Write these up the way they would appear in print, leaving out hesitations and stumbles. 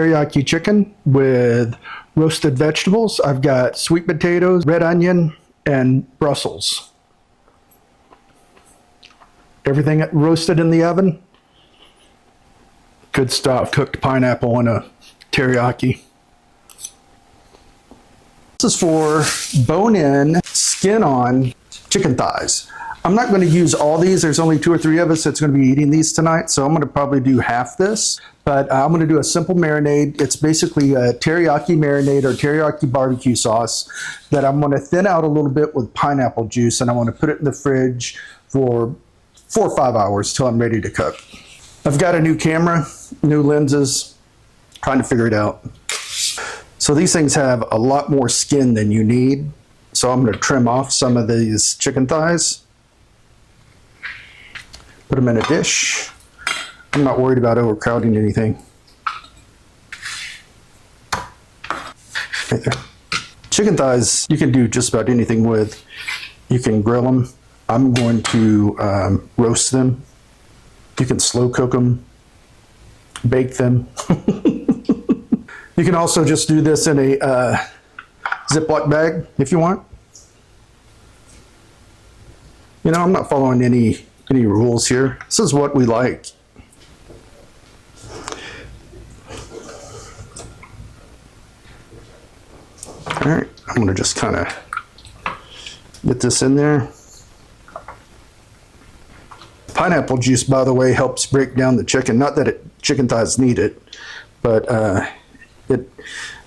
Teriyaki chicken with roasted vegetables. I've got sweet potatoes, red onion, and Brussels. Everything roasted in the oven. Good stuff. Cooked pineapple in a teriyaki. This is for bone-in, skin-on chicken thighs. I'm not going to use all these. There's only 2 or 3 of us that's going to be eating these tonight, so I'm going to probably do half this. But I'm going to do a simple marinade. It's basically a teriyaki marinade or teriyaki barbecue sauce that I'm going to thin out a little bit with pineapple juice, and I want to put it in the fridge for 4 or 5 hours till I'm ready to cook. I've got a new camera, new lenses, trying to figure it out. So these things have a lot more skin than you need. So I'm going to trim off some of these chicken thighs. Put them in a dish. I'm not worried about overcrowding anything. Right there. Chicken thighs, you can do just about anything with. You can grill them. I'm going to roast them. You can slow cook them, bake them. You can also just do this in a Ziploc bag if you want. You know, I'm not following any rules here. This is what we like. All right, I'm gonna just kind of get this in there. Pineapple juice, by the way, helps break down the chicken. Not that chicken thighs need it, but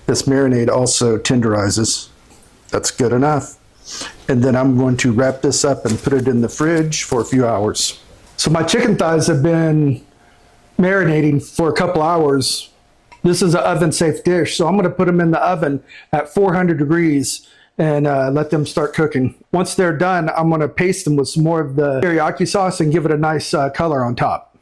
this marinade also tenderizes. That's good enough. And then I'm going to wrap this up and put it in the fridge for a few hours. So my chicken thighs have been marinating for a couple hours. This is an oven-safe dish, so I'm going to put them in the oven at 400 degrees and let them start cooking. Once they're done, I'm going to paste them with some more of the teriyaki sauce and give it a nice color on top.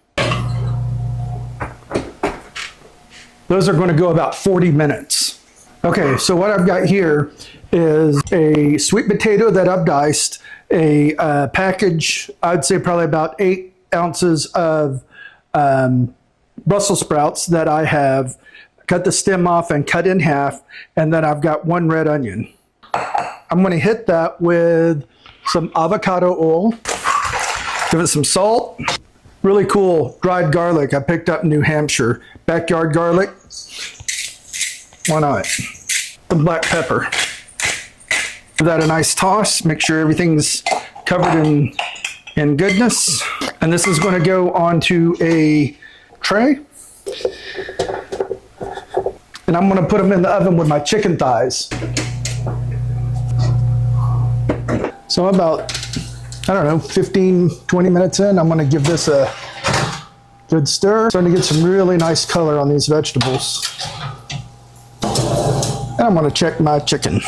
Those are going to go about 40 minutes. Okay, so what I've got here is a sweet potato that I've diced, a package, I'd say probably about 8 ounces of Brussels sprouts that I have cut the stem off and cut in half, and then I've got 1 red onion. I'm going to hit that with some avocado oil, give it some salt, really cool dried garlic I picked up in New Hampshire, backyard garlic. Why not? Some black pepper. Give that a nice toss. Make sure everything's covered in goodness. And this is going to go onto a tray. And I'm going to put them in the oven with my chicken thighs. So about, I don't know, 15, 20 minutes in, I'm going to give this a good stir. Starting to get some really nice color on these vegetables. And I'm going to check my chicken.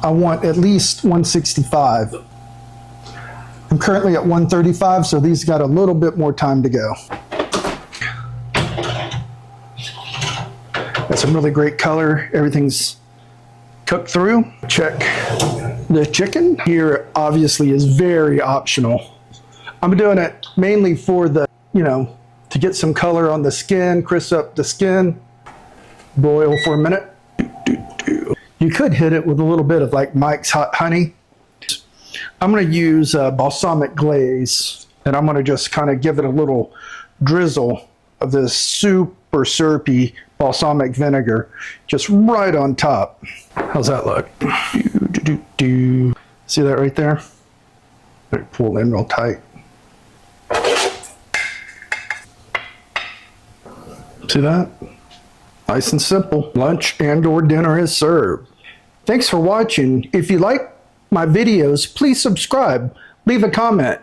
I want at least 165. I'm currently at 135, so these got a little bit more time to go. Got some really great color. Everything's cooked through. Check the chicken. Here obviously is very optional. I'm doing it mainly for the, to get some color on the skin, crisp up the skin. Boil for a minute. You could hit it with a little bit of like Mike's Hot Honey. I'm going to use balsamic glaze, and I'm going to just kind of give it a little drizzle of this super syrupy balsamic vinegar just right on top. How's that look? See that right there? Better pull in real tight. See that? Nice and simple. Lunch and/or dinner is served. Thanks for watching. If you like my videos, please subscribe, leave a comment.